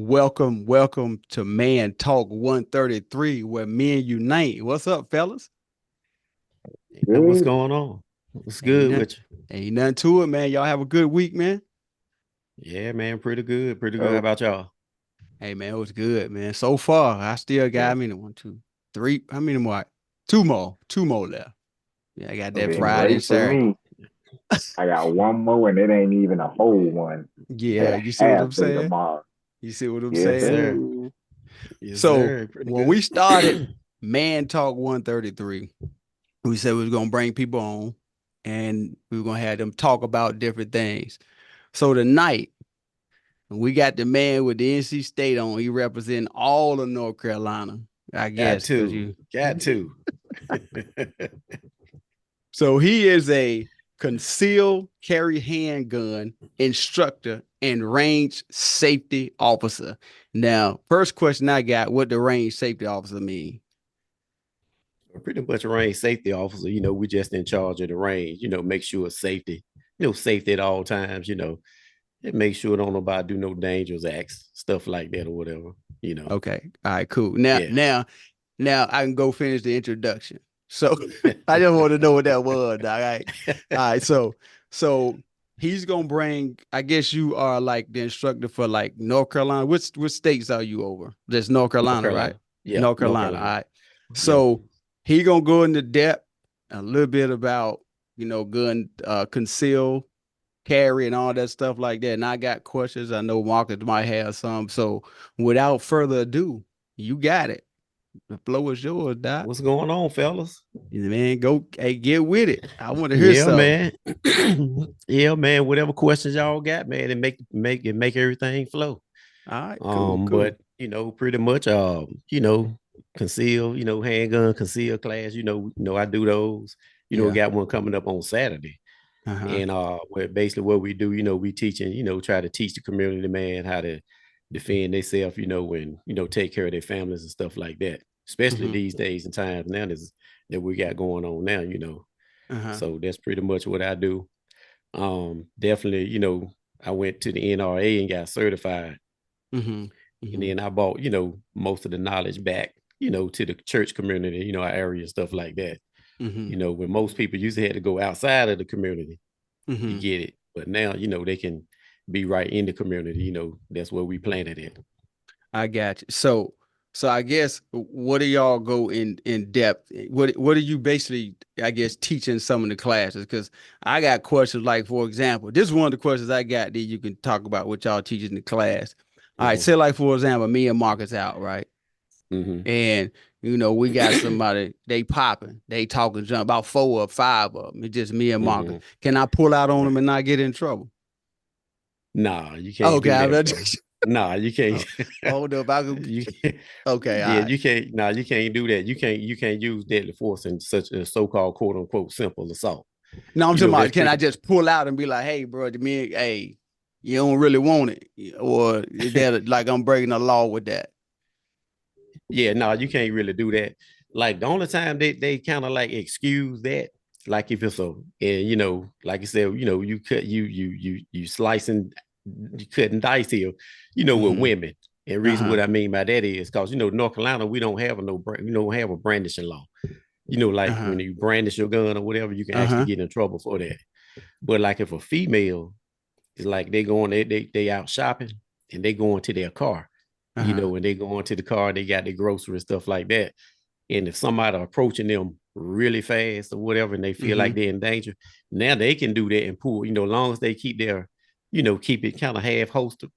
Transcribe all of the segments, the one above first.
Welcome to Man Talk 133, where men unite. What's up, fellas? And what's Good. going on? What's Ain't good nothing, with you? ain't nothing to it, man. Y'all have a good week, man. Yeah, man, pretty good. Pretty good. How Oh, about y'all? Hey, man, it was good, man. So far, I still got, yeah. I mean, one, two, three. How many more? Two more left. Yeah, I got that Been Friday and great for Saturday. me. I got one more, and it ain't even a whole one. I Yeah, got a you see what half I'm day saying? tomorrow. You see what I'm Yes, Yes, saying? sir. sir. Yes, So sir. Pretty when we good. started Man Talk 133, we said we was gonna bring people on and we were gonna have them talk about different things. So tonight we got the man with the NC State on. He representing all of North Carolina, I Got guess, because to. you. Got to. So he is a concealed carry handgun instructor and range safety officer. Now, first question I got: what the range safety officer mean? Pretty much a range safety officer. We just in charge of the range, make sure it's safety, safety at all times, and make sure don't nobody do no dangerous acts, stuff like that or whatever. Okay, all right, cool. Now, Yeah. now, now I can go finish the introduction. So I just want to know what that was. All right. So he's gonna bring. I guess you are like the instructor for like North Carolina. Which states are you over? Just North North Carolina, right? Carolina. Yeah, North North Carolina. All Carolina. right. Yep. So he gonna go into depth a little bit about gun conceal carry and all that stuff like that. And I got questions. I know Marcus might have some. So without further ado, you got it. The floor is yours, Doc. What's going on, fellas? Man, go hey, get with it. I want to hear Yeah, some. man. Yeah, man. Whatever questions y'all got, man, and make everything flow. All right, cool. But pretty much conceal, handgun conceal class, I do those. Yeah. Got one coming up on Saturday. Uh-huh. And where basically what we do, we teaching, try to teach the community, man, how to defend themselves, and take care of their families and stuff like that. Especially Hmm. these days and times now that we got going on now. Uh-huh. So that's pretty much what I do. Definitely, I went to the NRA and got certified. Hmm. And Hmm. then I bought, most of the knowledge back, to the church community, our area and stuff like that. Hmm. When most people usually had to go outside of the community to Hmm. get it. But now, they can be right in the community, that's where we planted it. I got you. So I guess what do y'all go in depth? What are you basically, I guess, teaching some of the classes? Because I got questions like, for example, this is one of the questions I got that you can talk about what y'all teaching in the class. All right, Mm-hmm. say like for example, me and Marcus out, right? Mm-hmm. And we got somebody, they popping, they talking junk, about four or five of them. It's just me and Marcus. Mm-hmm. Can I pull out on them Right. and not get in trouble? Nah, you can't Okay, do I'm that, not bro. Nah, you can't. oh, hold up. I could, you can't. okay, all Yeah, right. you can't. Nah, you can't do that. You can't use deadly force in such a so-called quote unquote simple assault. No, I'm talking about That's can I pretty. just pull out and be like, hey, bro, hey, you don't really want it? Or is that like I'm breaking the law with that? Yeah, no, you can't really do that. Like the only time they kind of like excuse that, like if it's a, and like you said, you cut you slicing, you cutting dice here, with Mm-hmm. women. And reason Uh-huh. what I mean by that is because North Carolina we don't have a no we don't have a brandishing law. Like Uh-huh. when you brandish your gun or whatever, you can actually Uh-huh. get in trouble for that. But like if a female is like they out shopping and they go into their car, Uh-huh. when they go into the car, they got their groceries and stuff like that. And if somebody approaching them really fast or whatever, and they feel Mm-hmm. like they're in danger, now they can do that and pull, as long as they keep their, keep it kind of half holstered,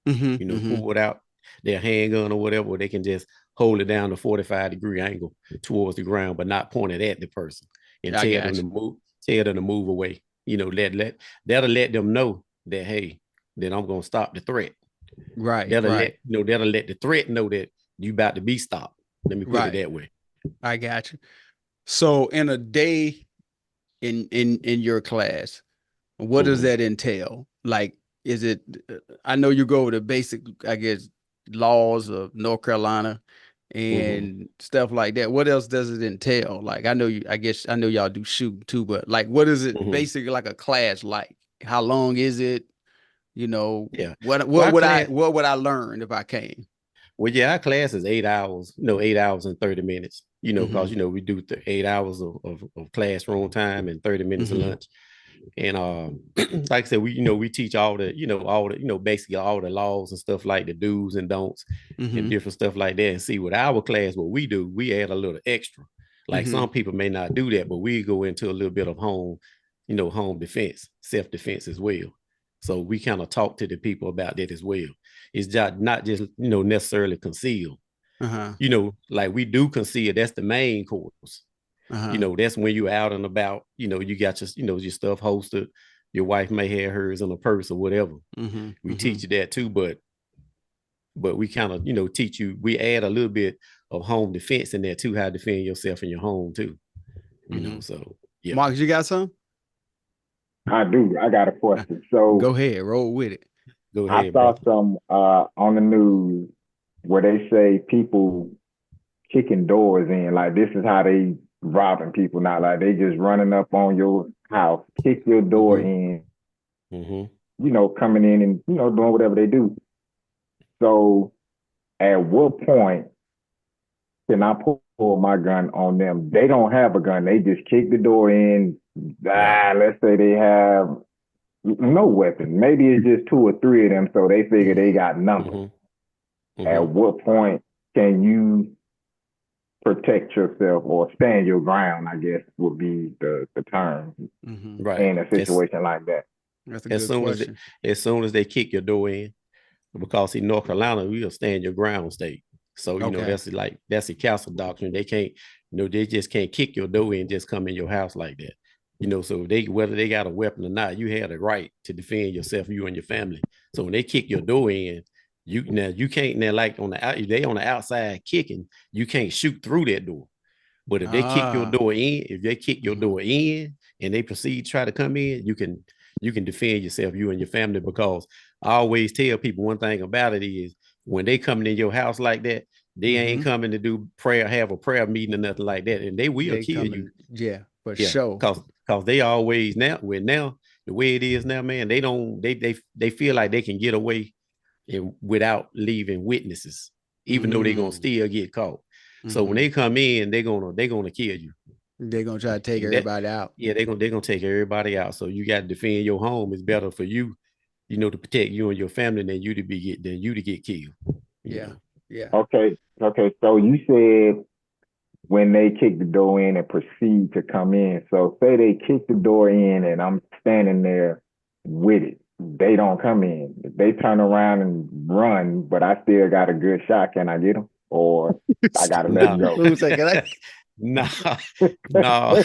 Mm-hmm. Mm-hmm. pull it out, their handgun or whatever, or they can just hold it down to 45-degree angle towards the ground, but not point it at the person and I got you. tell them to move away. That'll let them know that, hey, then I'm gonna stop the threat. Right, That'll right, let the threat know that you about to be stopped. Let me put it right. that way. I got you. So in a day in your class, what does Mm-hmm. that entail? Like, is it? I know you go over the basic, I guess, laws of North Carolina Mm-hmm. and stuff like that. What else does it entail? Like, I know you. I guess I know y'all do shooting too, but like, what is it Mm-hmm. basically like a class like? How long is it? You know, Yeah. what Well, would I learn if I came? well, yeah, our class is 8 hours, 8 hours and 30 minutes, because, Mm-hmm. we do 8 hours of classroom time and 30 minutes of Mm-hmm. lunch. And like I said, we teach all the, basically all the laws and stuff like the do's and don'ts and Mm-hmm. different stuff like that. And see, with our class, what we do, we add a little extra. Like Mm-hmm. some people may not do that, but we go into a little bit of home defense, self-defense as well. So we kind of talk to the people about that as well. It's just not just necessarily conceal. Uh-huh. Like we do conceal. That's the main course. Uh-huh. That's when you're out and about. You got your stuff hosted. Your wife may have hers in a purse or whatever. Mm-hmm. We Mm-hmm. teach you that too, but we kind of teach you. We add a little bit of home defense in there too, how to defend yourself in your home too. Mm-hmm. So yeah. Marcus, you got some? I do. I got a question. So Go ahead, roll with it. Go I ahead, saw brother. some on the news where they say people kicking doors in, like this is how they robbing people now. Like they just running up on your house, kick your door Mm-hmm. in, Mm-hmm. coming in and doing whatever they do. So at what point can I pull my gun on them? They don't have a gun. They just kick the door in. Right. Let's say they have no weapon. Maybe it's just two or three of them, so they figure they got numbers. Mm-hmm. At Mm-hmm. what point can you protect yourself or stand your ground, I guess would be the term Mm-hmm. Right. in a situation like that. That's a As good soon as question. they kick your door in, because in North Carolina we will stand your ground state. So Okay. that's a castle doctrine. They can't, they just can't kick your door in and just come in your house like that. So they, whether they got a weapon or not, you have the right to defend yourself, you and your family. So when they kick your door in, you can't now, like they on the outside kicking, you can't shoot through that door. But if they kick your Ah. door in, if they kick your Mm-hmm. door in and they proceed to try to come in, you can defend yourself, you and your family, because I always tell people one thing about it is when they coming in your house like that, they ain't Mm-hmm. coming to do prayer, have a prayer meeting or nothing like that. And they will They kill you. coming, yeah, for Yeah. sure. Cause they always now the way it is now, man, they don't they feel like they can get away and without leaving witnesses, even though they're gonna Mm-hmm. still get caught. So when Mm-hmm. they come in, they're gonna kill you. They're gonna try to take And that, everybody out. yeah, they're gonna take everybody out. So you got to defend your home. It's better for you, to protect you and your family than you to get killed. You Yeah. know. Yeah. Okay. So you said when they kick the door in and proceed to come in. So say they kick the door in and I'm standing there with it. They don't come in. If they turn around and run, but I still got a good shot, can I get them? Or I gotta let them No, go. Who's like, no, no.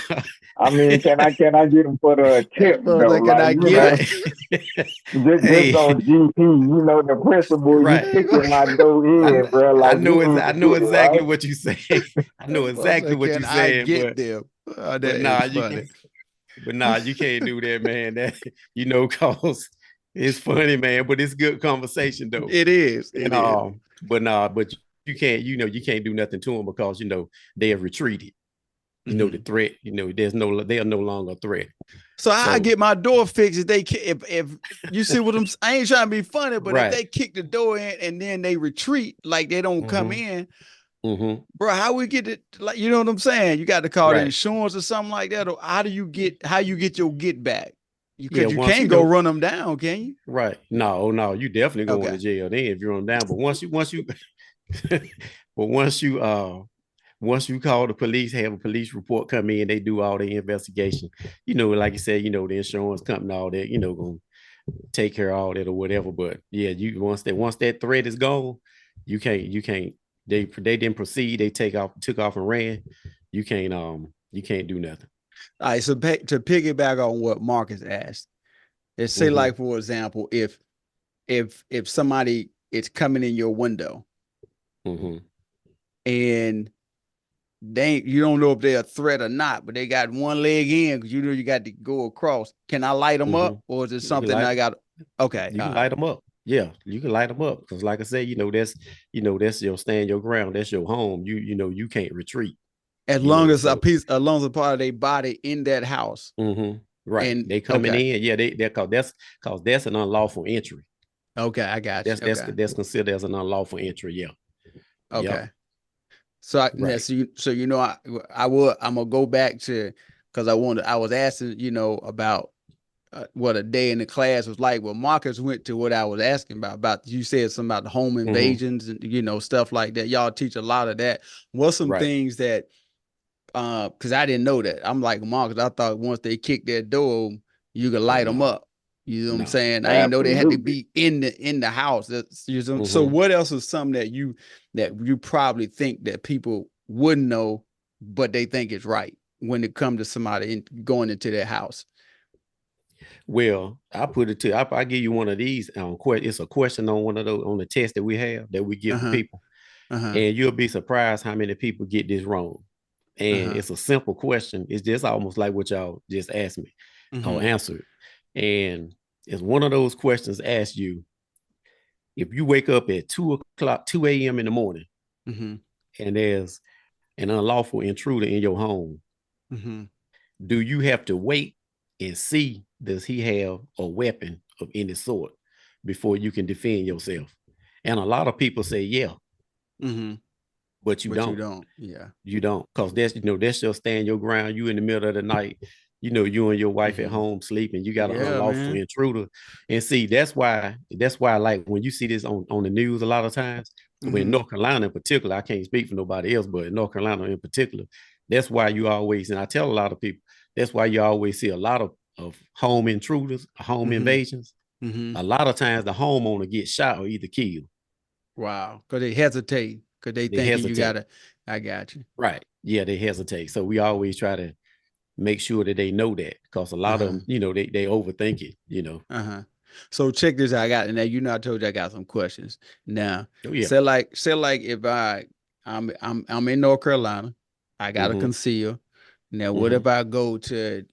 I mean, can I get them for the tip though? can Like, I get Right. just Hey, on GP, the principle, you right. him? kicking my door in, bro. I Like, you know need I to know get it, exactly right? what you say. I know exactly what Can you're I saying, get but them? Oh, that but is nah, you funny. can but nah, you can't do that, man. That cause it's funny, man, but it's good conversation though. It is. And It is. but nah, but you can't, you can't do nothing to them because they have retreated. The Mm-hmm. threat, they are no longer a threat. So I So get my door fixed. If they if you see what I ain't trying to be funny, but if right. they kick the door in and then they retreat, like they don't come Mm-hmm. in, Mm-hmm. bro, how we get it? Like, you know what I'm saying? You got to call the Right. insurance or something like that, or how you get your get back? Yeah, Because you once can't go run them down, can you? right. No, you definitely going to Okay. jail then if you're on down. But once you but once you call the police, have a police report come in, they do all the investigation. Like you said, the insurance company, all that, gonna take care of all that or whatever. But yeah, you once that threat is gone, you can't they didn't proceed, they took off and ran. You can't do nothing. All right. So to piggyback on what Marcus asked, let's say, Mm-hmm. like, for example, if somebody is coming in your window Mm-hmm. and you don't know if they're a threat or not, but they got one leg in because you got to go across. Can I light them Mm-hmm. up, or is it You can something light I got? Okay, you all can right. light them up. Yeah, you can light them up because, like I said, that's your stand your ground. That's your home. You can't retreat. As long as So as long as a part of their body in that house. mm-hmm. Right. And They coming in. Yeah, they cause that's an unlawful entry. okay, I got you. Okay. That's considered as an unlawful entry. Yeah. Yep. Okay. So Right. so you know I'm gonna go back to because I was asking about what a day in the class was like. Well, Marcus went to what I was asking about you said something about the home Mm-hmm. invasions and stuff like that. Y'all teach a lot of that. What's some Right. things that because I didn't know that. I'm like Marcus. I thought once they kicked that door, you could Oh light them no. up. You know what I'm No. saying? I ain't know they had to Absolutely. be in the house. So Mm-hmm. what else is something that you probably think that people wouldn't know, but they think it's right when it comes to somebody going into their house? Well, I put it to I give you one of these. It's a question on one of those on the test that we have that we give to Uh-huh. people, Uh-huh. and you'll be surprised how many people get this wrong. And Uh-huh. it's a simple question. It's just almost like what y'all just asked me or Mm-hmm. answered. And it's one of those questions asked you if you wake up at 2 o'clock, 2 a.m. in the morning, Mm-hmm. and there's an unlawful intruder in your home, Mm-hmm. do you have to wait and see does he have a weapon of any sort before you can defend yourself? And a lot of people say yeah, Mm-hmm. but you But you don't. don't. Yeah. You don't, because that's your stand your ground. You in the middle of the night, you and your wife at Mm-hmm. home sleeping. You got an Yeah, unlawful man. intruder, and see that's why like when you see this on the news a lot of times, when Mm-hmm. North Carolina in particular, I can't speak for nobody else, but in North Carolina in particular, that's why you always, and I tell a lot of people, that's why you always see a lot of home intruders, home Mm-hmm. invasions. Mm-hmm. A lot of times the homeowner gets shot or either killed. Wow. Because they hesitate. Because they They thinking you hesitate. gotta, I got you. Right. Yeah, they hesitate. So we always try to make sure that they know that, because a lot of Uh-huh. them, they overthink it. Uh-huh. So check this out. I got now I told you I got some questions. Now, Oh yeah. say like if I'm in North Carolina, I got to Mm-hmm. conceal. Now, what Mm-hmm. if I go to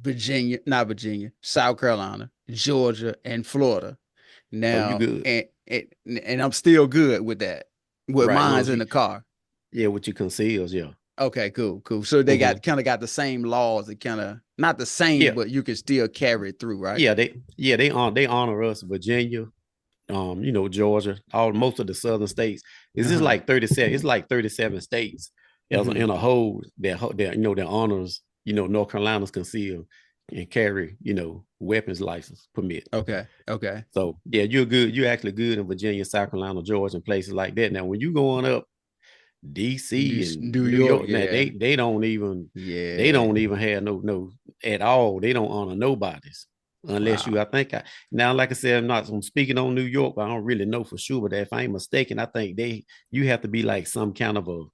Virginia, not Virginia, South Carolina, Georgia, and Florida? Oh, you Now, good. and I'm still good with that. With Right. Long mine's as in you, the car. yeah, what you conceals, yeah. Okay, cool. So they Mm-hmm. got kind of got the same laws. That kind of not the same, Yeah. but you can still carry it through, right? They honor us, Virginia, Georgia, all most of the southern states. It's just Uh-huh. like 37, it's like 37 states as Mm-hmm. in a whole that honors, North Carolina's conceal and carry, weapons license permit. Okay. Okay. So yeah, you're good. You're actually good in Virginia, South Carolina, Georgia, and places like that. Now, when you going up DC and New New York, York, now yeah. they Yeah. don't even have no at all. They don't honor nobody's unless Wow. you. I think now, like I said, I'm speaking on New York, but I don't really know for sure. But if I ain't mistaken, I think you have to be like some kind of a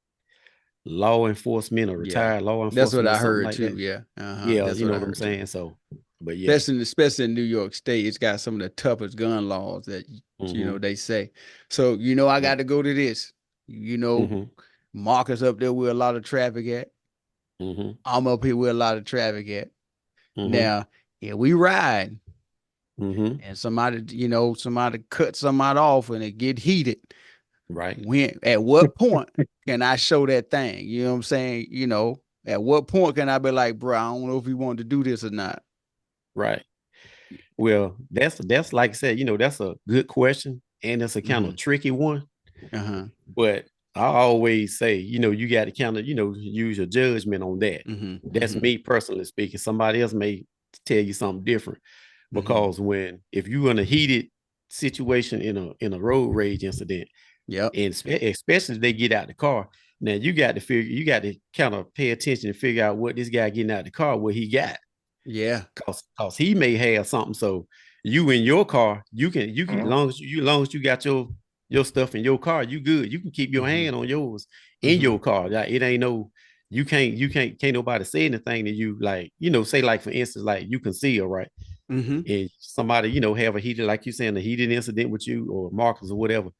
law enforcement or Yeah. retired law That's what enforcement or I something heard like too. that. Yeah. Uh-huh. Yeah, That's you what know I what I'm heard too. saying. So, but yeah. Especially in New York State, it's got some of the toughest gun laws that Mm-hmm. they say. So, I got Right. to go to this. You know, Mm-hmm. Marcus up there where a lot of traffic at. Mm-hmm. I'm up here where a lot of traffic at. Mm-hmm. Now, yeah, we ride Mm-hmm. and somebody cut somebody off and it get heated. Right. When at what point can I show that thing? You know what I'm saying? At what point can I be like, bro, I don't know if he wanted to do this or not. Right. Well, that's like I said, that's a good question, and it's a kind Mm-hmm. of tricky one. Uh-huh. But I always say, you got to kind of, use your judgment on that. Mm-hmm. That's Mm-hmm. me personally speaking. Somebody else may tell you something different, Mm-hmm. because if you're in a heated situation in a road rage incident, Yep. and especially if they get out the car, now you got to kind of pay attention and figure out what this guy getting out the car, what he got. Yeah. Cause he may have something. So you in your car, you can long as you got your stuff in your car, you good. You can keep your Mm-hmm. hand on yours in Mm-hmm. your car. Like it ain't no, you can't nobody say anything to you, like, say like for instance, like you conceal, right? Mm-hmm. And somebody, have a heated, like you saying, a heated incident with you or Marcus or whatever.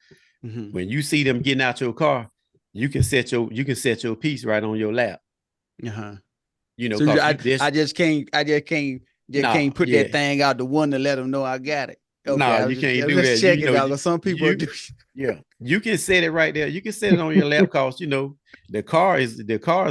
Mm-hmm. When you see them getting out your car, you can set your piece right on your lap. Uh-huh. So Cause you I this just nah, can't put that yeah. thing out the window to let them know I got it. Okay, No, you can't I'm do just that. You, checking know, out you, because some people you, do. yeah, you can set it right there. You can set it on your lap, cause the car is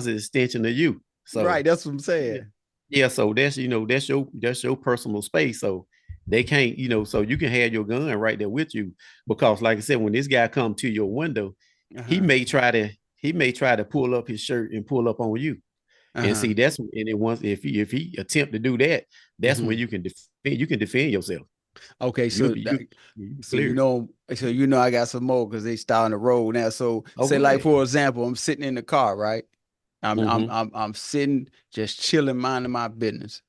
an extension of you. Right, So that's what I'm yeah, saying. Yeah, so that's your personal space. So they can't, so you can have your gun right there with you because, like I said, when this guy come to your window, he Uh-huh. may try to pull up his shirt and pull up on you. And Uh-huh. see, and it once if he attempt to do that, that's when Hmm. you can defend yourself. Okay, You so you that, you so clear it. I got some more because they starting to roll now. So Oh, say go like ahead. for example, I'm sitting in the car, right? Mm-hmm. I'm sitting just chilling, minding my business.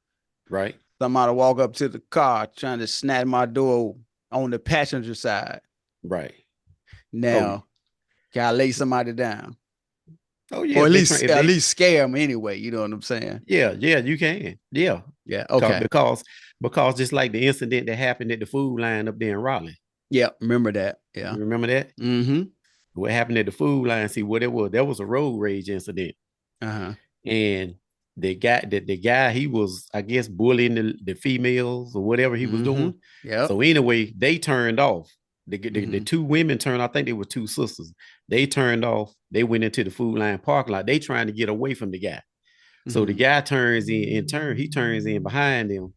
Right. Somebody walk up to the car trying to snap my door on the passenger side. Right. Oh, Now, can I lay somebody down? oh yeah. Or If they try, if at they least scare them anyway, you know what I'm saying? yeah, you can. Yeah. Yeah, 'Cause- okay. Because because just like the incident that happened at the food line up there in Raleigh. Yeah, remember that. Yeah. You remember that? Mm-hmm. What happened at the food line? See what it was. That was a road rage incident. Uh-huh. And the guy he was, I guess, bullying the females or whatever he was Mm-hmm. doing. Yep. So anyway, they turned off. The Mm-hmm. two women turned. I think they were two sisters. They turned off. They went into the food line parking lot. They trying to get away from the guy. So the Mm-hmm. guy turns in turn. He turns in behind them.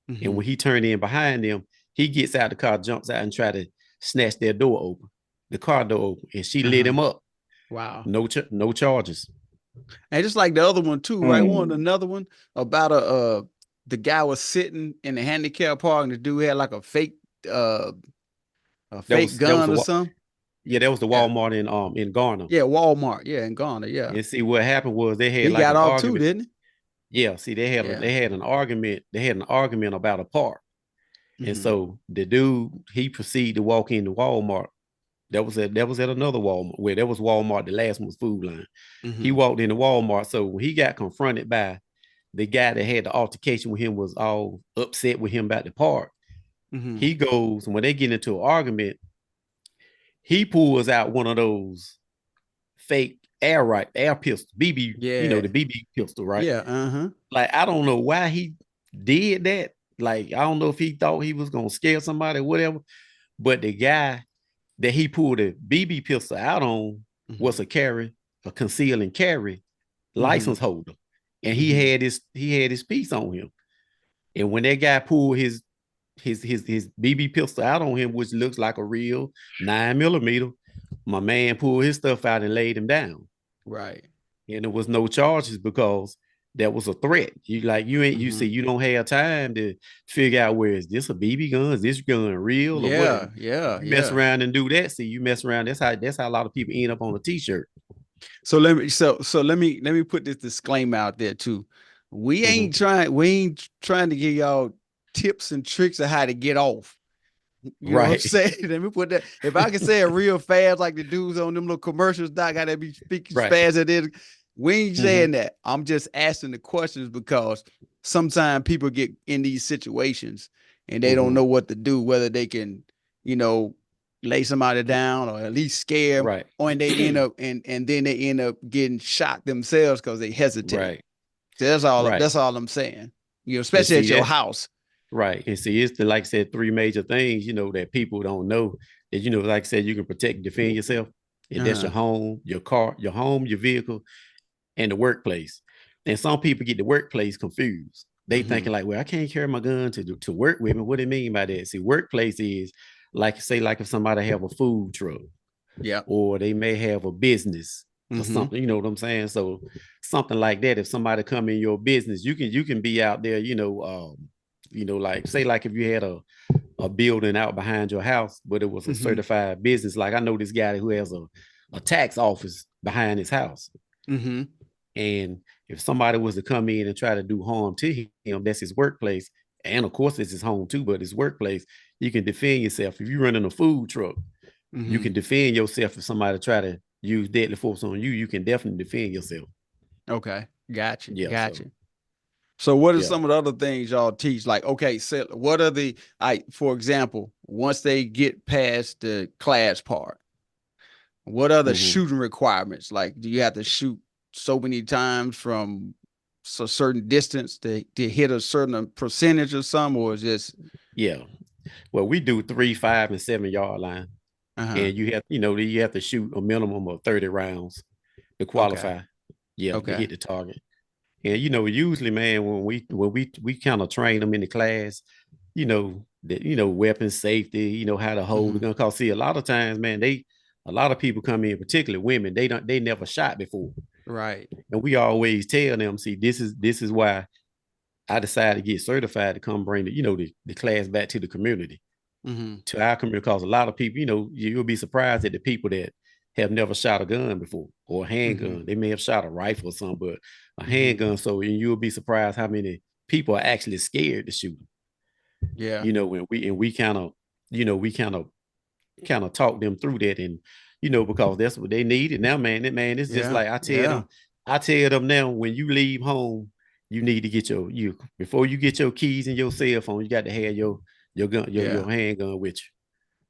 And Mm-hmm. when he turned in behind them, he gets out of the car, jumps out, and try to snatch their door open, the car door open, and she lit Uh-huh. him up. Wow. No charges. And just like the other one too, right? One Mm. another one about the guy was sitting in the handicap park and the dude had like uh a That fake was that was gun the or something. Yeah, that was the Yeah. Walmart in Garner. Yeah, Walmart. Yeah, in Ghana. Yeah. And see what happened was they had He like got an off too, argument. didn't Yeah, see he? Yeah. they had an argument. They had an argument about a park. And Mm-hmm. so the dude he proceeded to walk into Walmart. That was at another Walmart where that was Walmart. The last one was Food Line. He Mm-hmm. walked into Walmart. So when he got confronted by the guy that had the altercation with him, was all upset with him about the park. Mm-hmm. He goes, when they get into an argument, he pulls out one of those fake air pistol, BB, Yeah. the BB pistol, right? Yeah. Uh-huh. Like, I don't know why he did that. Like, I don't know if he thought he was gonna scare somebody or whatever. But the guy that he pulled a BB pistol out on was Mm-hmm. a conceal and carry Mm-hmm. license holder. And he Mm-hmm. had his piece on him. And when that guy pulled his BB pistol out on him, which looks like a real 9 millimeter, my man pulled his stuff out and laid him down. Right. And there was no charges because that was a threat. You Mm-hmm. see, you don't have time to figure out, where is this a BB gun? Is this gun real or what? Yeah. Yeah. You mess Yeah. around and do that. See, you mess around. That's how a lot of people end up on a t-shirt. So let me put this disclaimer out there too. Mhm. We ain't trying to give y'all tips and tricks of how to get off. You know what I'm Right. saying? Let me put that. If I can say it real fast, like the dudes on them little commercials, I gotta be speaking as Right. fast as it is. We ain't Mhm. saying that. I'm just asking the questions because sometimes people get in these situations and they don't Mhm. know what to do, whether they can, you know, lay somebody down or at least scare them, Right. or and they end up and then they end up getting shot themselves because they hesitate. Right. So that's all. Right. That's all I'm saying. You know, And especially see at your that. house. Right. And see, it's the, like I said, three major things, that people don't know. That, like I said, you can protect and defend yourself. And that's Uh-huh. your home, your car, your home, your vehicle, and the workplace. And some people get the workplace confused. They Mm-hmm. thinking like, well, I can't carry my gun to work with me. What do you mean by that? See, workplace is like, say, like if somebody have a food truck, Yep. or they may have a business or Mm-hmm. something, you know what I'm saying? So something like that, if somebody come in your business, you can be out there, like, say, like if you had a building out behind your house, but it was a Mm-hmm. certified business. Like, I know this guy who has a tax office behind his house. Mm-hmm. And if somebody was to come in and try to do harm to him, that's his workplace. And of course, it's his home too, but his workplace, you can defend yourself. If you're running a food truck, you Mm-hmm. can defend yourself. If somebody try to use deadly force on you, you can definitely defend yourself. Okay. Gotcha. Yeah. So, Gotcha. So what are yeah. some of the other things y'all teach? Like, okay, so what are for example, once they get past the class part, what are the Mm-hmm. shooting requirements? Like, do you have to shoot so many times from a certain distance to hit a certain percentage or something, or is just Yeah. Well, we do 3, 5, and 7 yard line. uh-huh. And you have to shoot a minimum of 30 rounds to Okay. qualify. Yeah, to Okay. hit the target. And usually, man, when we kind of train them in the class, that weapons safety, how to hold a Mhm. gun. Cause see, a lot of times, man, a lot of people come in, particularly women, they never shot before. Right. And we always tell them, see, this is why I decided to get certified to come bring the class back to the community, Mhm. to our community. Because a lot of people, you'll be surprised at the people that have never shot a gun before or a Mhm. handgun. They may have shot a rifle or something, but a Mhm. handgun. So, and you'll be surprised how many people are actually scared to shoot. Yeah. When we kind of talk them through that, and because that's what they need. And now, man, it's just Yeah. like Yeah. I tell them now, when you leave home, you need to get you before you get your keys and your cell phone, you got to have your gun, Yeah. your handgun with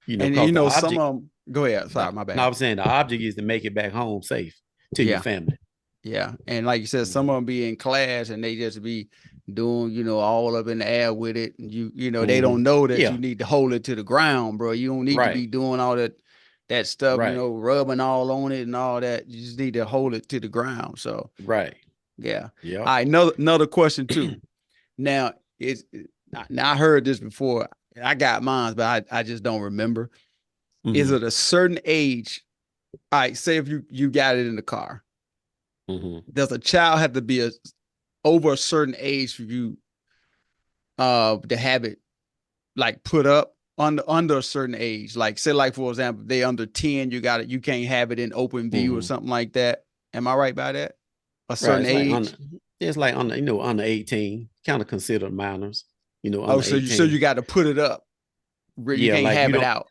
you. And Because the some object, of them. Go ahead. Sorry, my no, bad. I'm saying the object is to make it back home safe to your Yeah. family. Yeah. And like you said, some of them be in class and they just be doing, all up in the air with it. And they don't know that you Yeah, need to hold it to the ground, bro. You don't need to right, be doing all that stuff, right, rubbing all on it and all that. You just need to hold it to the ground. So right. yeah. Yep. All right. Another question too. Now now I heard this before. I got mine, but I just don't remember. Is Mm-hmm. it a certain age? All right, say if you got it in the car, Mm-hmm. does a child have to be over a certain age for you to have it like put up under a certain age? Like say like for example, they under 10, you can't have it in open view or Mm-hmm. something like that. Am I right by that? A Right. certain age? It's like under 18, kind of considered minors, Oh, under so 18. you got to put it up where you Yeah, can't like you have it don't, out.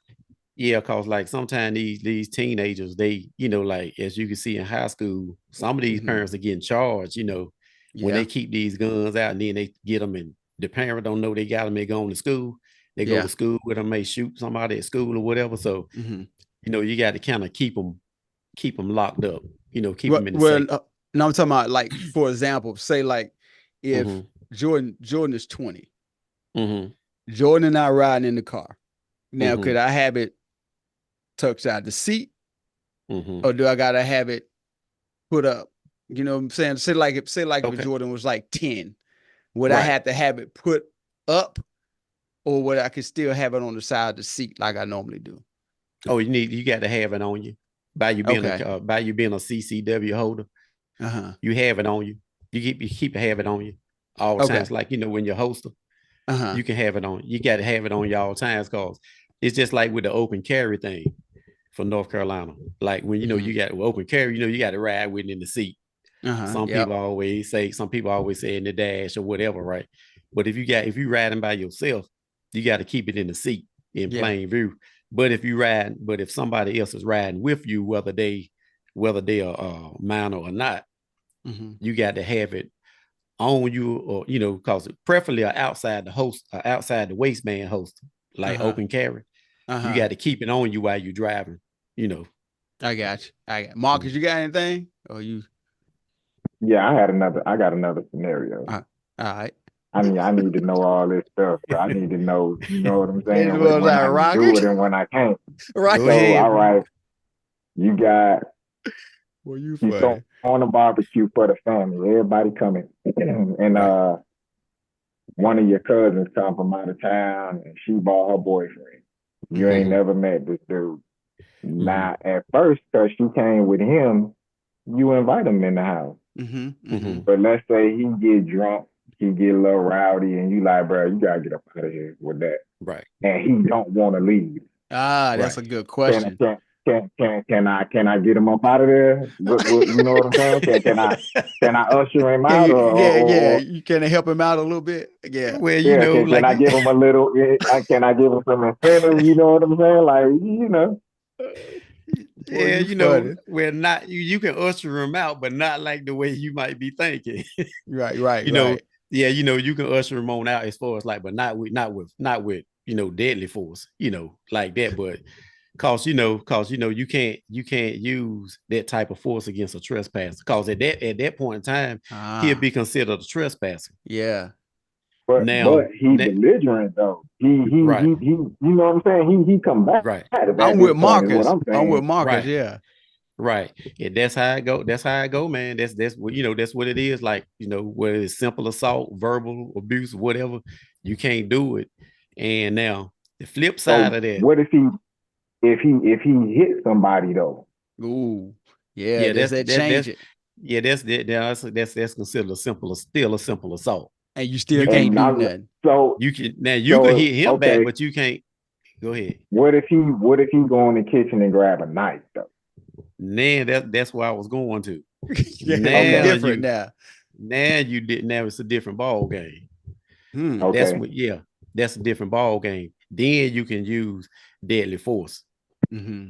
yeah, cause like sometimes these teenagers, they, like as you can see in high school, some of these Mm-hmm. parents are getting charged, when Yeah. they keep these guns out and then they get them, and the parent don't know they got them, they go to school. They go to Yeah. school with them, may shoot somebody at school or whatever. So, Mm-hmm. you got to kind of keep them locked up, keep Well, them in the well, safe. no, I'm talking about like for example, say like if Mm-hmm. Jordan is 20, Mm-hmm. Jordan and I riding in the car. Now, Mm-hmm. could I have it tucked out the seat, Mm-hmm. or do I gotta have it put up? You know what I'm saying? Say like if Okay. Jordan was like 10, would I Right. have to have it put up, or would I could still have it on the side of the seat like I normally do? Oh, you got to have it on you. Okay. By you being a CCW holder, Uh-huh. you have it on you. You keep have it on you all Okay. times. Like when you're holster, Uh-huh. you can have it on. You got to have it on you all times, cause it's just like with the open carry thing for North Carolina. Like when Mm-hmm. you got open carry, you got to ride with it in the seat. Uh-huh. Some Yep. people always say in the dash or whatever, right? But if you riding by yourself, you got to keep it in the seat in Yeah. plain view. But if somebody else is riding with you, whether they are minor or not, Mm-hmm. you got to have it on you, or cause preferably outside the waistband host, like Uh-huh. open carry. You Uh-huh. got to keep it on you while you're driving. You know. I got you. Marcus, Mhm. you got anything? Or you Yeah, I got another scenario. all right. I need to know all this stuff, but I need to know, you know what I'm It saying, was when like I can do it rocket. and when I can't. Right. Go So, ahead, all bro. right, you got Well, you you funny. throwing a barbecue for the family, everybody coming, and Right. one of your cousins come from out of town, and she brought her boyfriend. You Mm-hmm. ain't Mm-hmm. never met this dude. Mm-hmm. Now, at first, cause she came with him, you invite him in the house. Mm-hmm. Mm-hmm. Mm-hmm. But let's say he get drunk, he get a little rowdy, and you like, bro, you gotta get up out of here with that. Right. And he don't want to leave. Ah, that's a Right. good Can question. can can I get him up out of there? You know what I'm saying? Can I usher him Can out, you? Yeah, yeah. or You can help him out a little bit. Yeah. Well, yeah? Can like I you. give him a little? Can I give him some incentive? You know what I'm saying? Like Boy, Yeah, you funny. well, not you can usher them out, but not like the way you might be thinking. Right. Right. you know, Right. yeah, you can usher them on out as far as like, but not with deadly force, like that. But you can't use that type of force against a trespasser. Cause at that point in time, he'll Ah. be considered a trespasser. Yeah. but Now, he belligerent though. He right, you know what I'm saying? He come back right, at I'm this with point is what Marcus. I'm I'm with saying. Marcus. right. Yeah. Right. Yeah, that's how it go. That's how it go, man. That's what that's what it is. Like, whether it's simple assault, verbal abuse, whatever, you can't do it. And now the flip side So of that, what if he hit somebody though? Ooh, yeah, yeah, does that's that that change that's it? yeah, that's considered still a simple assault. And you still You can can't And do not nothing. so you can so hit him back, okay. but you can't go ahead. What if he go in the kitchen and grab a knife though? Now that's where I was going to. Yeah, it's Okay. Now different you now. now you did now it's a different ball game. Hmm. That's Okay. what, yeah, that's a different ball game. Then you can use deadly force. Hmm.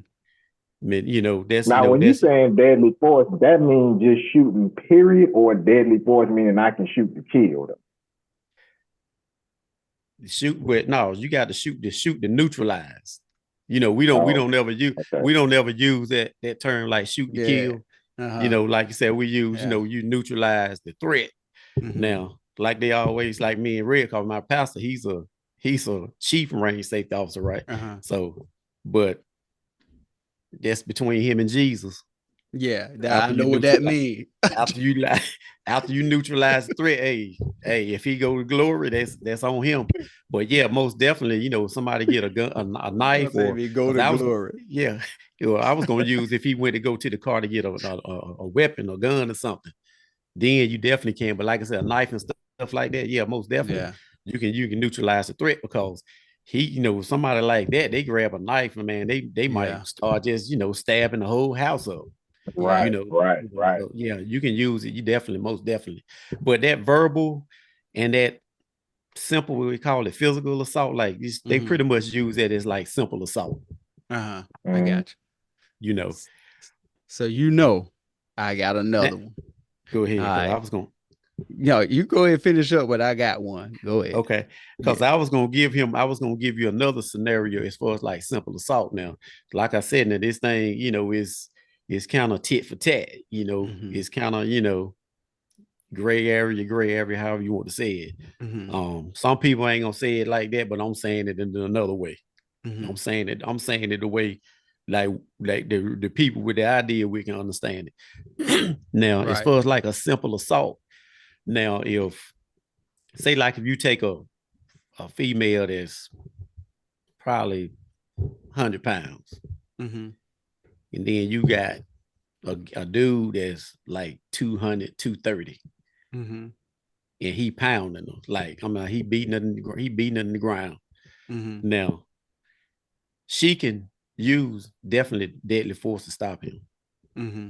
I mean, that's Now, when you that's saying deadly force, that means just shooting, period, or deadly force meaning I can shoot to kill them. shoot. But no, you got to shoot to neutralize. We Oh, don't ever use okay. we don't ever use that term like shoot to Yeah. kill. Uh-huh. Like you said, we use Yeah. you neutralize the threat. Hmm. Now, like they always like me and Red, call my pastor. He's a chief range safety officer, right? Uh-huh. So, but that's between him and Jesus. Yeah, I After you know what that neutralize, mean. after you like, after you neutralize the threat, hey, if he go to glory, that's on him. But yeah, most definitely, somebody get a gun, a I knife, say or we go because to I was, glory. yeah, I was going to use if he went to go to the car to get a weapon, a gun, or something. Then you definitely can. But like I said, a knife and stuff like that, yeah, most definitely Yeah. you can neutralize the threat because he, somebody like that, they grab a knife and man, they Yeah. might start just stabbing the whole house up. Yeah. you Right, know, right, right. so yeah, you can use it. You definitely, most definitely. But that verbal and that simple, we call it physical assault, like they Hmm. pretty much use that as like simple assault. Uh-huh. I Mm. got you. You know, S- So I got that, another one. go All ahead, because I right. was going to You go ahead and finish up, but I got one. Go ahead. okay, because Yeah. I was gonna give you another scenario as far as like simple assault. Now, like I said, now this thing, is kind of tit for tat. Hmm. It's kind of gray area, however you want to say it. Hmm. Some people ain't gonna say it like that, but I'm saying it in another way. Hmm. I'm saying it the way like the people with the idea we can understand it. Now, as Right. far as like a simple assault, now if say like if you take a female that's probably 100 pounds, Hmm. and then you got a dude that's like 200, 230, Hmm. and he pounding them. Like, I mean, he beating it in the ground. Hmm. Now, she can use definitely deadly force to stop him. Hmm.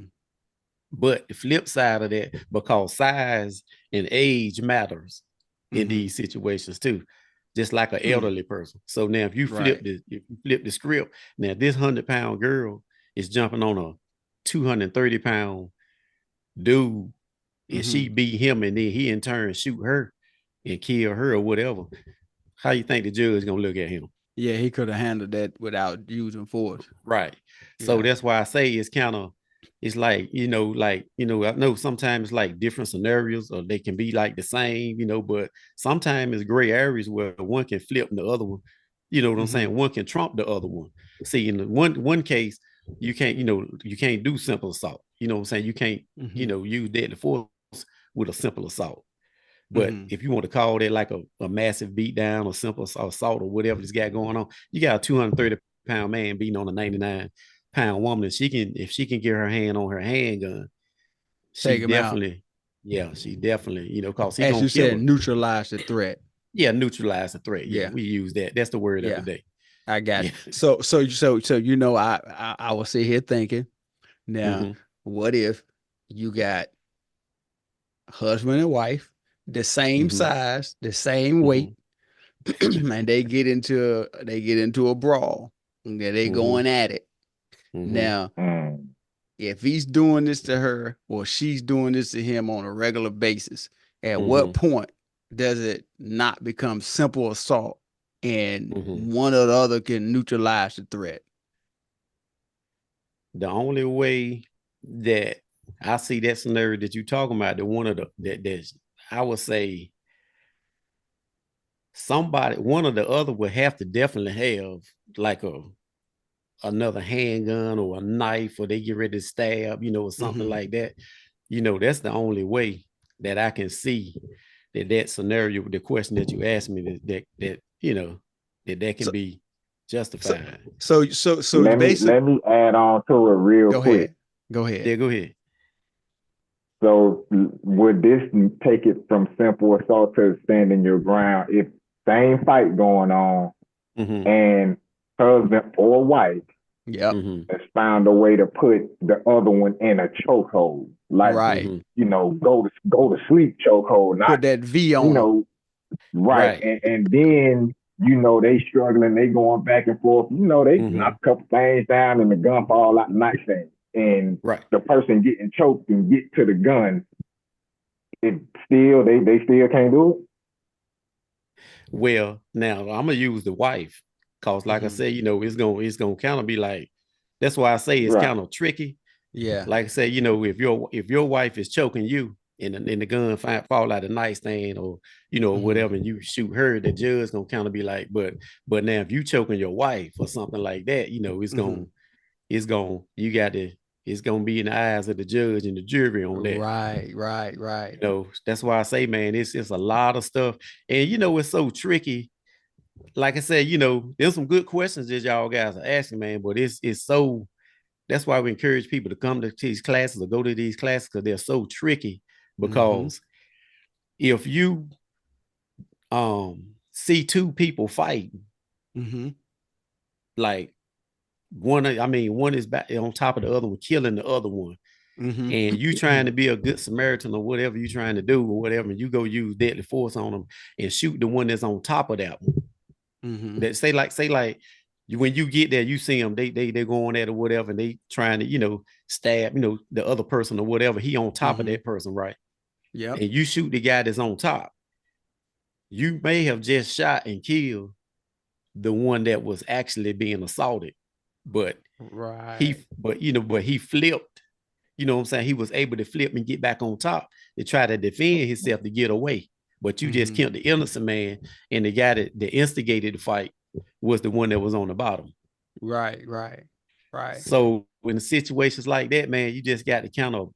But the flip side of that, because size and age matters in Hmm. these situations too, just like an Hmm. elderly person. So now Right. if you flip the script, now this 100-pound girl is jumping on a 230-pound dude, and she Hmm. beat him, and then he in turn shoot her and kill her or whatever. How you think the judge is gonna look at him? Yeah, he could have handled that without using force. Right. So Yeah. that's why I say it's like, I know sometimes like different scenarios or they can be like the same, but sometimes it's gray areas where one can flip the other one. You know what I'm Hmm. saying? One can trump the other one. See, in the one case, you can't do simple assault. You know what I'm saying? You can't, Hmm. use deadly force with a simple assault. But Hmm. if you want to call that like a massive beat down or simple assault or whatever this got going on, you got a 230-pound man beating on a 99-pound woman. And if she can get her hand on her handgun, she Take him out. definitely, yeah, she definitely, cause he As gonna you kill said, her. neutralize the threat. Yeah, neutralize the threat. Yeah, Yeah. we use that. That's the word of the Yeah. day. I got Yeah. you. So I was sit here thinking, now, Mm-hmm. what if you got husband and wife, the same Mm-hmm. size, the same Mm-hmm. weight, and they get into a brawl. Okay, they Mm-hmm. going at it. Mm-hmm. Now, Mm. if he's doing this to her or she's doing this to him on a regular basis, at what Mm-hmm. point does it not become simple assault and Mm-hmm. one or the other can neutralize the threat? The only way that I see that scenario that you're talking about, the one of the that's I would say somebody, one or the other would have to definitely have like another handgun or a knife, or they get ready to stab, or something like that, that's the only way that I can see that scenario, the question that you asked me, that can So be so justified. so Let me basic. let me add on to it real Go quick. ahead. Go ahead. Yeah, go ahead. So would this take it from simple assault to standing your ground? If same fight going on Mm-hmm. and husband or wife Yep. Mm-hmm. has found a way to put the other one in a chokehold, like Right. go to sleep chokehold, not Put that V you on them. know right, Right. and then they struggling, they going back and forth, they Mm-hmm. knock a couple things down and the gun fall out the nightstand, and Right. the person getting choked and get to the gun, it still they still can't do it. Well, now I'm gonna use the wife, cause like I Hmm. said, it's gonna kind of be like, that's why I say it's Right. kind of tricky. Yeah. Like I say, if your wife is choking you and the gun fall out of the nightstand, or Hmm. whatever, and you shoot her, the judge gonna kind of be like, but now if you choking your wife or something like that, Hmm. you got to it's gonna be in the eyes of the judge and the jury on that. Right. Right. Right. That's why I say, man, it's a lot of stuff, and it's so tricky. Like I said, there's some good questions that y'all guys are asking, man, but it's so, that's why we encourage people to come to these classes or go to these classes, because they're so tricky. Hmm. Because if you see two people fighting, Hmm. like one is back on top of the other one, killing the other one, Hmm. and you trying to be a good Samaritan or whatever you trying to do or whatever, and you go use deadly force on them and shoot the one that's on top of that one. Hmm. That say like when you get there, you see them, they going at it or whatever, and they trying to stab the other person or whatever. He on top of Hmm. that person, right? Yep. And you shoot the guy that's on top. You may have just shot and killed the one that was actually being assaulted, but Right. but he flipped. You know what I'm saying? He was able to flip and get back on top to try to defend himself to get away. But you just Hmm. killed the innocent man, and the guy that instigated the fight was the one that was on the bottom. Right. Right. Right. So in situations like that, man, you just got to kind of,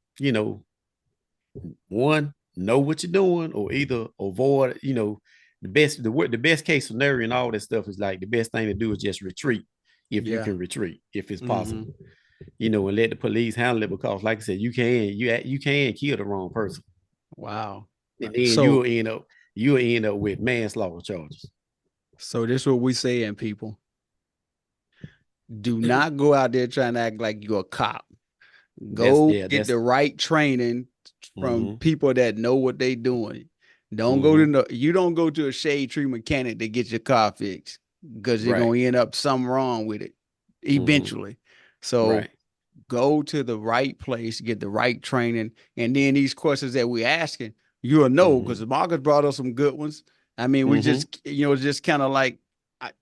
one, know what you're doing, or either avoid, the best case scenario and all that stuff is like the best thing to do is just retreat if you Yeah. can retreat, if it's Hmm. possible, and let the police handle it, because like I said, you can kill the wrong person. Wow. And then So you'll end up with manslaughter charges. so this is what we saying, people. Do not go out there trying to act like you're a cop. That's Go yeah, get that's the right training from mm-hmm, people that know what they doing. Don't go mm-hmm, to you don't go to a shade tree mechanic to get your car fixed because you're right, gonna end up something wrong with it mm-hmm, eventually. So right, go to the right place, get the right training, and then these questions that we're asking, you'll know mm-hmm, because Marcus brought us some good ones. I mean, we mm-hmm, just just kind of like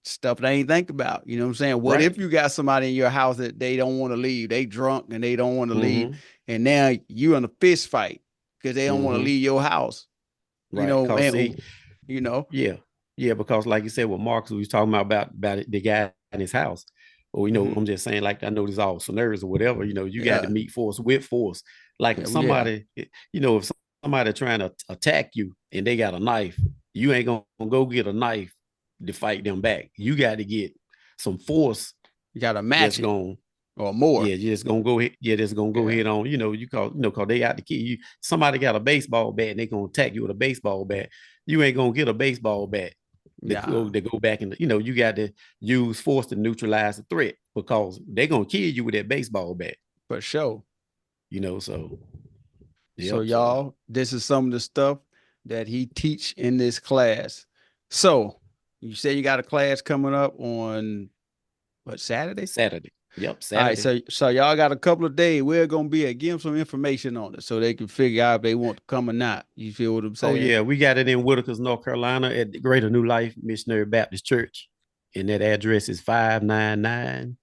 stuff that I ain't think about. You know what I'm saying? What right, if you got somebody in your house that they don't want to leave? They drunk and they don't want to leave, mm-hmm, and now you in a fist fight because they don't want to mm-hmm, leave your house. right. Cause And see, you know, yeah, yeah, because like you said, what Marcus was talking about the guy in his house. Or mhm. I'm just saying, like, I know this all scenarios or whatever. You got to Yeah, meet force with force. Like if yeah, if somebody trying to attack you and they got a knife, you ain't gonna go get a knife to fight them back. You got to get some force you got to that's match it going, or more. yeah, just gonna go ahead. Yeah, just gonna go Yeah, ahead on. Cause they out to kill you. Somebody got a baseball bat and they gonna attack you with a baseball bat. You ain't gonna get a baseball bat yeah, to go back and you got to use force to neutralize the threat, because they're gonna kill you with that baseball bat. for sure. So So yep. So y'all, this is some of the stuff that he teach in this class. So you say you got a class coming up on what, Saturday? Saturday. Yep, All right, Saturday. so y'all got a couple of days. We're gonna be at give them some information on it so they can figure out if they want to come or not. You feel what I'm Oh saying? yeah, we got it in Whitakers, North Carolina, at the Greater New Life Missionary Baptist Church, and that address is 599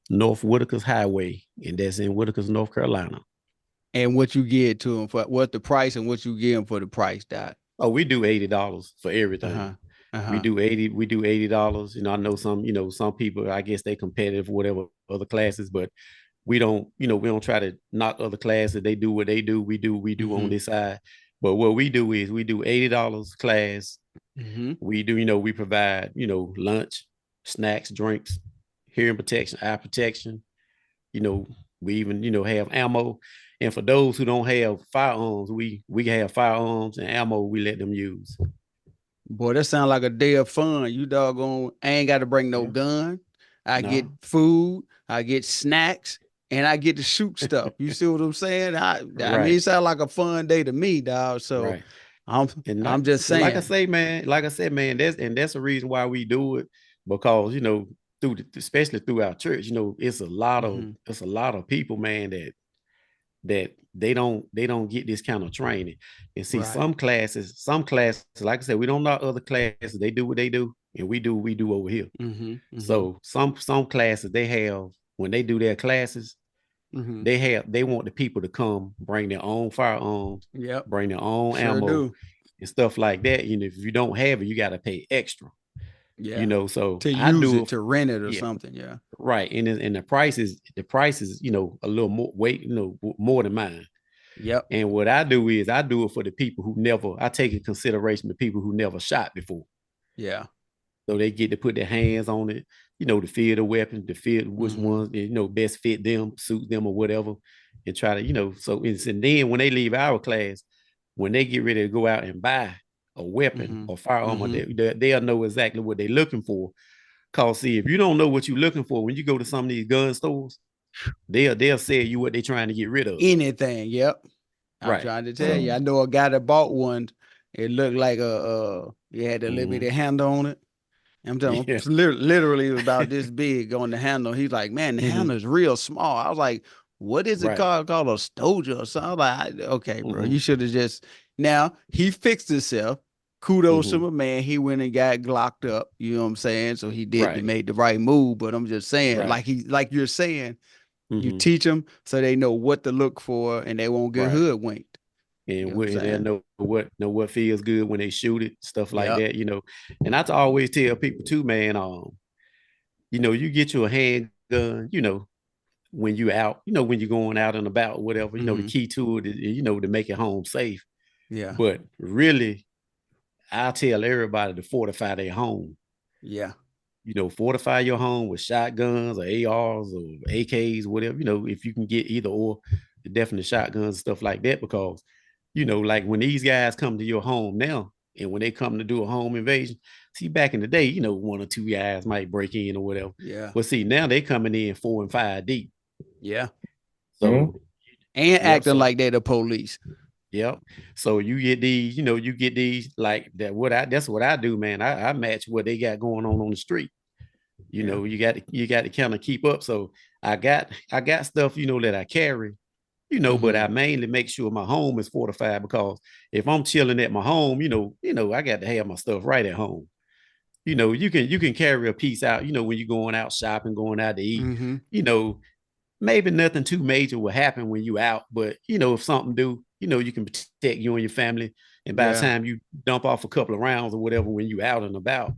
North Whitakers Highway, and that's in Whitakers, North Carolina. And what you get to them for what the price and what you give them for the price, Dot. Oh, we do $80 for Uh-huh. everything. We Uh-huh. do $80. I know some people, I guess they competitive, whatever other classes, but we don't try to knock other classes. They do what they do. We do on Mm-hmm. this side. But what we do is we do $80 class. Mm-hmm. We do, we provide, lunch, snacks, drinks, hearing protection, eye protection. You know, we even, have ammo. And for those who don't have firearms, we have firearms and ammo we let them use. Boy, that sounds like a day of fun. You doggone, I ain't got to bring no Yeah. gun. I get No. food, I get snacks, and I get to shoot stuff. You see what I'm saying? I mean, Right. it sounds like a fun day to me, dog. So Right. I'm And I'm just like I saying. say, man, like I said, man, that's the reason why we do it, because especially through our church, Mm-hmm. it's a lot of people, man, that they don't get this kind of training. And see, Right. some classes, like I said, we don't know other classes. They do what they do, and we do over here. Mm-hmm. Mm-hmm. So some classes they have, when they do their classes, Mm-hmm. they want the people to come bring their own firearms, Yep. bring their own Sure ammo do. and stuff like that. If you don't have it, you got to pay extra. Yeah. So To I use do it, it. to rent it or Yeah, something. Yeah. right. And the price is a little more weight, more than mine. Yep. And what I do is I do it for the people who never. I take in consideration the people who never shot before, Yeah. so they get to put their hands on it, to feel the weapon, to feel which Mm-hmm. ones best fit them, suit them, or whatever, and try to and then when they leave our class, when they get ready to go out and buy a weapon Mm-hmm. or firearm, Mm-hmm. they'll know exactly what they're looking for. Cause see, if you don't know what you're looking for when you go to some of these gun stores, they'll sell you what they're trying to get rid of. Anything. Yep. I'm Right. trying to tell So you. I know a guy that bought one. It looked like it had a little bitty mhm. handle on it. I'm telling Yeah. you, literally it was about this big on the handle. He's like, man, the Mhm. handle is real small. I was like, what is it Right. called? Called a stoja or something. I was like, okay, bro, you Mhm. should have just. Now he fixed himself. Kudos to Mhm. my man. He went and got glocked up. You know what I'm saying? So he Right. made the right move. But I'm just saying, Right. like you're saying, you Mhm. teach them so they know what to look for and they won't get Right. hoodwinked. You know what I'm And they'll saying? know what feels good when they shoot it, stuff like Yep. that. And I always tell people too, man. You get you a handgun, when you out, when you're going out and about, whatever. The Hmm. key to it is, to make it home safe. Yeah. But really, I tell everybody to fortify their home. Yeah. Fortify your home with shotguns or ARs or AKs, whatever. If you can get either or, definitely shotguns and stuff like that, because like when these guys come to your home now, and when they come to do a home invasion, see, back in the day, one or two guys might break in or whatever. Yeah. But see, now they coming in 4 and 5 deep. Yeah. Mhm. So, And yep. acting So, like they the police. yep. So you get these like that. That's what I do, man. I match what they got going on the street. Yeah. You got to kind of keep up. So I got stuff, that I carry, but Hmm. I mainly make sure my home is fortified, because if I'm chilling at my home, I got to have my stuff right at home. You can carry a piece out, when you're going out shopping, going out to eat, Hmm. you know, maybe nothing too major will happen when you out, but if something do, you can protect you and your family. And by the Yeah. time you dump off a couple of rounds or whatever, when you out and about,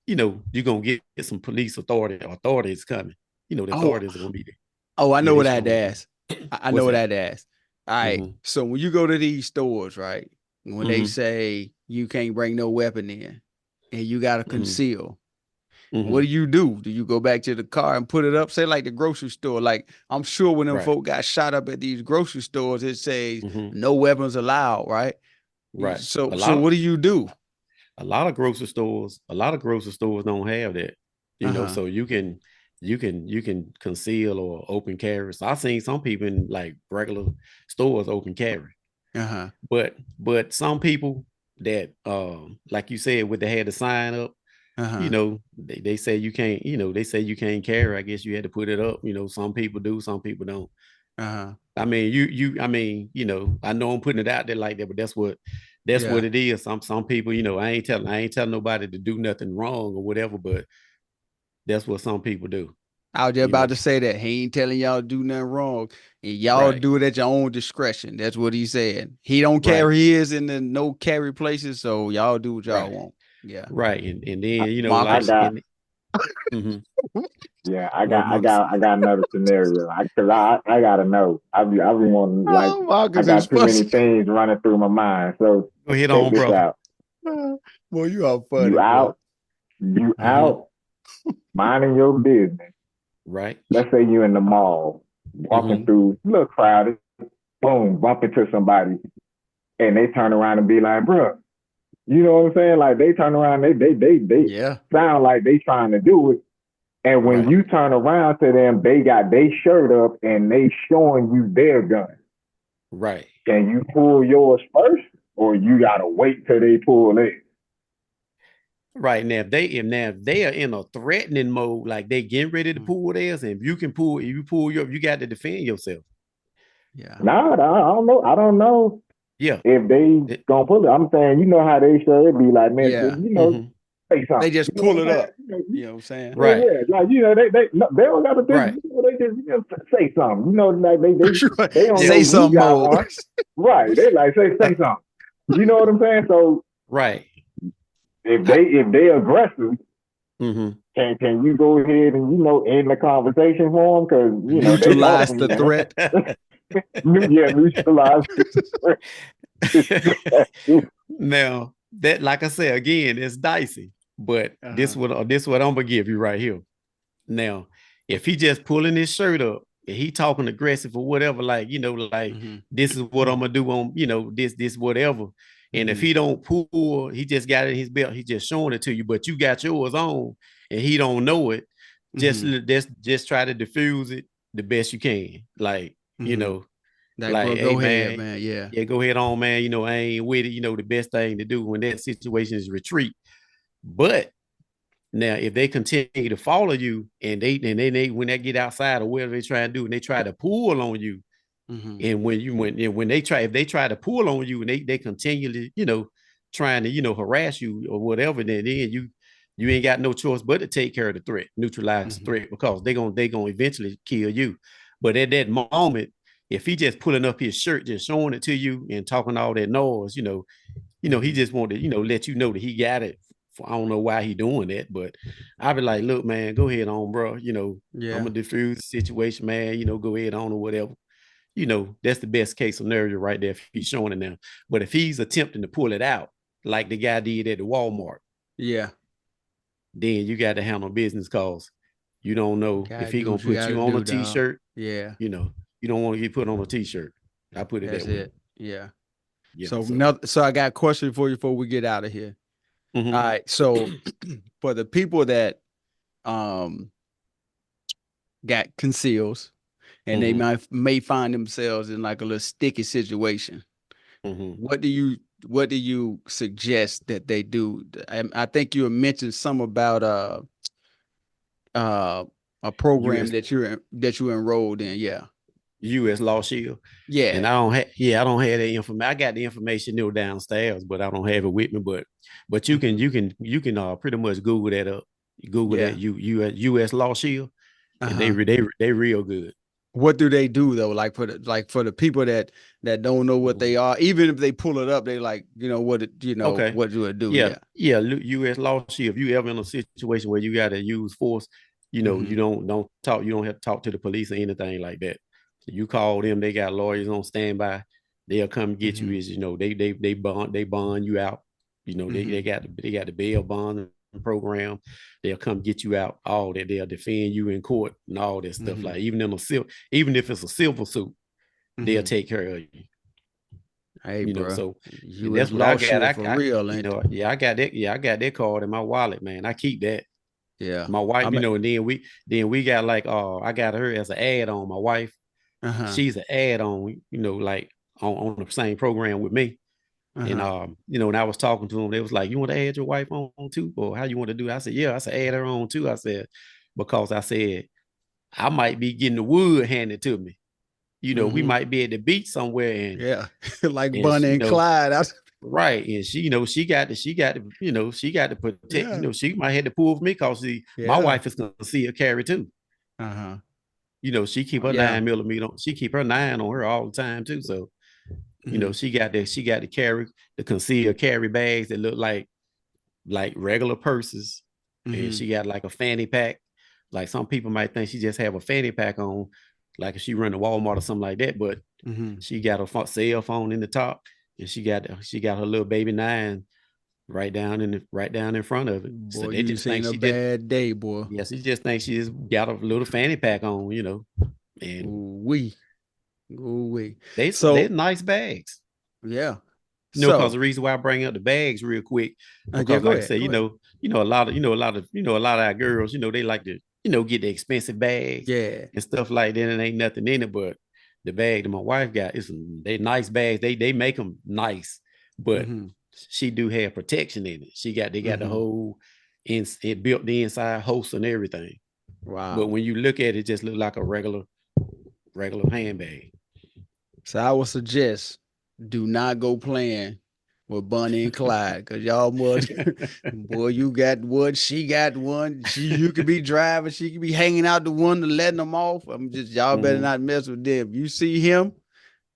you're gonna get some police authorities coming. The Oh, authorities are gonna be there. oh, I Yeah, know they what I had to strong. ask. I know What's what I that? had to ask. All right. Mm-hmm. So when you go to these stores, right? When they Mm-hmm. say you can't bring no weapon in and you gotta Mm-hmm. conceal, what Mm-hmm. do you do? Do you go back to the car and put it up? Say like the grocery store. Like I'm sure when them Right. folk got shot up at these grocery stores, it says Mm-hmm. no weapons allowed, right? Right. So A so lot what do you do? a lot of grocery stores don't have that. Uh-huh. So you can conceal or open carry. So I've seen some people in like regular stores open carry. Uh-huh. But some people that like you said, with they had to sign up, Uh-huh. they say you can't, they say you can't carry. I guess you had to put it up. Some people do, some people don't. Uh-huh. I mean, I mean, I know I'm putting it out there like that, but that's what Yeah. it is. Some people, I ain't telling nobody to do nothing wrong or whatever, but that's what some people do, I was just you about know. to say that. He ain't telling y'all to do nothing wrong. And y'all Right, do it at your own discretion. That's what he said. He don't right, carry his in the no carry places, so y'all do what y'all right. want. Yeah. Right. And then, you know, I like, Marcus. got and mhm. yeah, Well, Marcus. I got another scenario. Cause I gotta know. I be wanting like Oh, I Marcus is got too funny. many things running through my mind. So Go ahead check on, this brother. out. Boy, you are You funny, boy. out, you Hmm. out, minding your business. Right. Let's say you in the mall, walking Hmm. through, look crowded, boom, bump into somebody, and they turn around and be like, bro, you know what I'm saying? Like they turn around, they Yeah. sound like they trying to do it. And when Right. you turn around to them, they got their shirt up and they showing you their gun. Right. Can you pull yours first, or you gotta wait till they pull it? Right. Now if they are in a threatening mode, like they getting ready to Mhm. pull theirs, and if you pull your, you got to defend yourself. Yeah. Nah, I don't know. I don't know Yeah. if they It- gonna pull it. I'm saying, you know how they show it be like, man, Yeah. you know, mhm. say They something. You just know what pull I'm it saying? up. You know what I'm saying? Yeah, Right. yeah. Like, you know, they don't gotta think, Right. you know, they just, say something. You know, like they don't Yeah. know Say you something got more. one. Right. They like say something. You know what I'm saying? So Right. if I, they aggressive, mhm. can you go ahead and, you know, end the conversation for them? Because, you know, they Neutralize talking, the threat. yeah, neutralize. Now that, like I said again, it's dicey, but Uh-huh. this what I'm gonna give you right here. Now, if he just pulling his shirt up and he talking aggressive or whatever, like, you know, like Mm-hmm. this is what I'm gonna do on, you know, this whatever. And if Mm-hmm. he don't pull, he just got it in his belt, he just showing it to you, but you got yours on and he don't know it. Just Mm-hmm. just try to diffuse it the best you can. Like, you Mm-hmm. know, Like, like, bro, hey go ahead, man, man. Yeah. yeah, go ahead on, man. You know, I ain't with it. You know, the best thing to do when that situation is retreat. But now, if they continue to follow you and they when they get outside or whatever they try to do and they try to pull on you, Mm-hmm. and when they try, if they try to pull on you and they continually, you know, trying to, you know, harass you or whatever, then you ain't got no choice but to take care of the threat, neutralize the Mm-hmm. threat, because they gonna eventually kill you. But at that moment, if he just pulling up his shirt, just showing it to you and talking all that noise, he Mm-hmm. just wanted to, let you know that he got it. I don't know why he doing that, but I'd be like, look, man, go ahead on, bro. I'm Yeah. gonna diffuse the situation, man. Go ahead on or whatever. That's the best case scenario right there if he's showing it now. But if he's attempting to pull it out, like the guy did at the Walmart, Yeah. then you got to handle business calls. You don't know if Gotta he do gonna what you put gotta you on a do, dog. t-shirt. Yeah. You know, you don't want to get put on a t-shirt. I put it That's that way. it. Yeah. Yeah. So So. now, so I got a question for you before we get out of here. All Mhm. right. So for the people that um got conceals and they Mhm. may find themselves in like a little sticky situation, Mhm. what do you suggest that they do? I think you mentioned some about uh a program U.S. that you enrolled in. Yeah. U.S. Law Shield. And Yeah. I don't have that information. I got the information downstairs, but I don't have it with me. But Hmm. you can pretty much Google that up. Google that Yeah. U.S. Law Shield, and Uh-huh. they real good. What do they do though? Like for the people that don't know what Mhm. they are, even if they pull it up, they like, Okay. what do it do? Yeah, Yeah. yeah. U.S. Law Shield. If you ever in a situation where you got to use force, you Hmm. don't talk. You don't have to talk to the police or anything like that. You call them. They got lawyers on standby. They'll come get you. Hmm. Is they bond you out. They Hmm. got the bail bond program. They'll come get you out. All that, they'll defend you in court and all that stuff. Hmm. Like even if it's a civil suit, they'll Hmm. take care of you. Hey, bro, So U.S. that's what I Law got. Shield for real, ain't it? Yeah, I got that. Yeah, I got that card in my wallet, man. I keep that. Yeah. My wife, I'm at, and then we got like I got her as an add on. My wife, uh-huh. she's an add on, like on the same program with me. And Uh-huh. when I was talking to them, they was like, "You want to add your wife on too, or how you want to do?" It? I said, "Yeah." I said, "Add her on too." I said, because I said I might be getting the wood handed to me. We Hmm. might be at the beach somewhere, and Yeah. Like and Bonnie and Clyde. right, and she got to protect. Yeah. She might have to pull for me because my Yeah. wife is gonna see her carry too. Uh-huh. She keep her Yeah. 9 millimeter. She keep her nine on her all the time too. So Hmm. she got to carry the concealed carry bags that look like like regular purses, and she got like a fanny pack. Like some people might think she just have a fanny pack on, like if she run to Walmart or something like that. But she got a cell phone in the top, and she got her little baby 9 right down in front of it. Boy, So they you just seen think a she just bad day, boy. yes, she just thinks she just got a little fanny pack on, and Ooh-wee. they're nice bags. Yeah. Because the reason why I bring up the bags real quick, because go like ahead, I say, a lot of our girls, they like to, get the expensive bags and stuff like that, and ain't nothing in it. But the bag that my wife got they nice bags. They make them nice, but she do have protection in it. They got the whole it built the inside host and everything. Wow. But when you look at it, just look like a regular handbag. So I would suggest do not go playing with Bonnie and Clyde, because y'all must, boy, you got one, she got one. You could be driving, she could be hanging out the window, letting them off. Y'all better not mess with them. If you see him,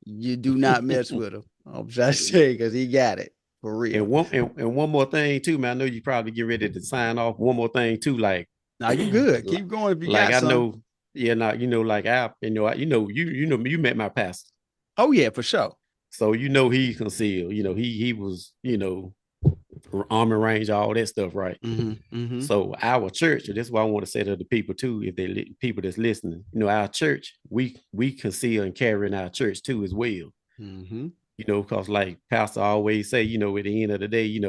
you do not mess with him. I'm trying to say, because he got it for real. And one more thing too, man. I know you probably get ready to sign off. One more thing too, like now you good. Keep going if you like got I some. know, yeah, like you met my pastor. Oh yeah, for sure. So he's concealed. He was army range, all that stuff, right? So our church, and this is what I want to say to the people too, if they people that's listening, our church, we conceal and carry in our church too as well. Because like Pastor always say, at the end of the day,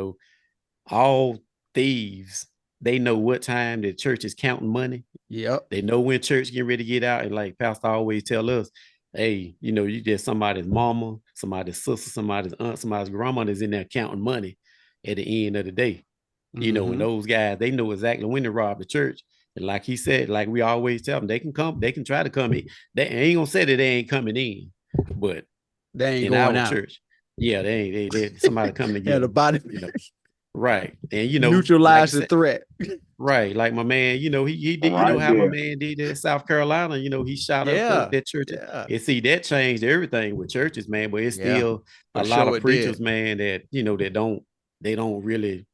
all thieves, they know what time the church is counting money. Yep. They know when church get ready to get out. And like Pastor always tell us, hey, you just somebody's mama, somebody's sister, somebody's aunt, somebody's grandma is in there counting money at the end of the day. And those guys, they know exactly when to rob the church. And like he said, like we always tell them, they can try to come in. They ain't gonna say that they ain't coming in, but they ain't in going our out. church, yeah, they somebody coming to get the body, right. And neutralize the threat. Right, like my man, he did, how my man did in South Carolina. He shot up that church. And see, that changed everything with churches, man. But it's still a lot of preachers, man, that they don't really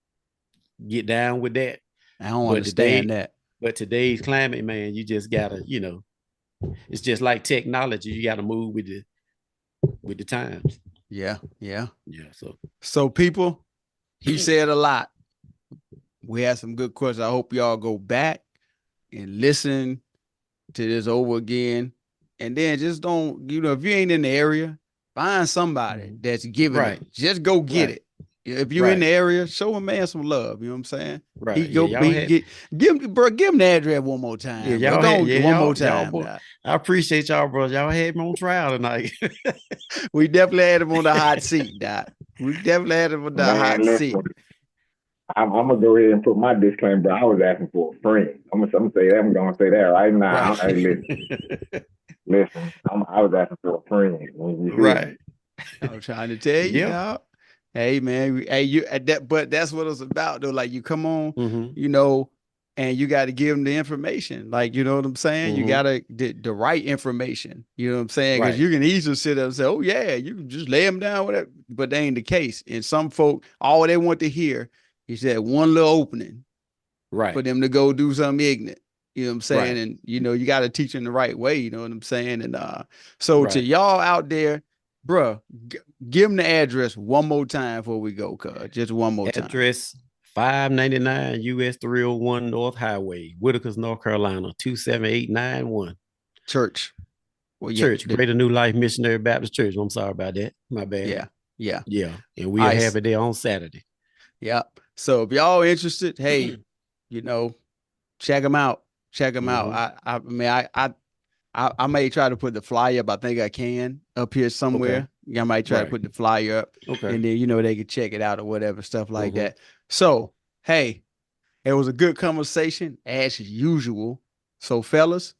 get down with that. I don't understand that. But today's climate, man, you just gotta, it's just like technology. You gotta move with the times. Yeah. So people, he said a lot. We had some good questions. I hope y'all go back and listen to this over again. And then just don't, if you ain't in the area, find somebody that's giving it. Just go get it. If you're in the area, show a man some love. You know what I'm saying? Right. Give him the address one more time. Yeah, y'all one more time. I appreciate y'all, bro. Y'all had me on trial tonight. We definitely had him on the hot seat, Doc. We definitely had him on the hot seat. I'm gonna go ahead and put my disclaimer, bro. I was asking for a friend. I'm gonna say that. I'm gonna say that right now. Right. Hey, listen. I was asking for a friend. Right. I'm trying to tell you, dog. Hey man, but that's what it's about though. Like you come on, and you got to give them the information. Like, you know what I'm saying? You got to the right information. You know what I'm saying? Because you can easily sit up and say, oh yeah, you can just lay them down, whatever. But that ain't the case. And some folk, all they want to hear is that one little opening, for them to go do something ignorant. You know what I'm saying? And you got to teach them the right way. You know what I'm saying? And so to y'all out there, bruh, give them the address one more time before we go, cuz. Just one more time. Address 599 US 301 North Highway, Whitakers, North Carolina, 27891. Church. Well, Church, Greater New Life Missionary Baptist Church. I'm sorry about that. My bad. Yeah. And we'll have it there on Saturday. Yep. So if y'all interested, hey, check them out. Check them out. I may try to put the flyer up. I think I can up here somewhere. I might try to put the flyer up. And then, they can check it out or whatever, stuff like that. So, hey, it was a good conversation as usual. So, fellas,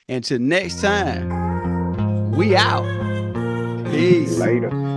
until next time, we out. Peace. Later.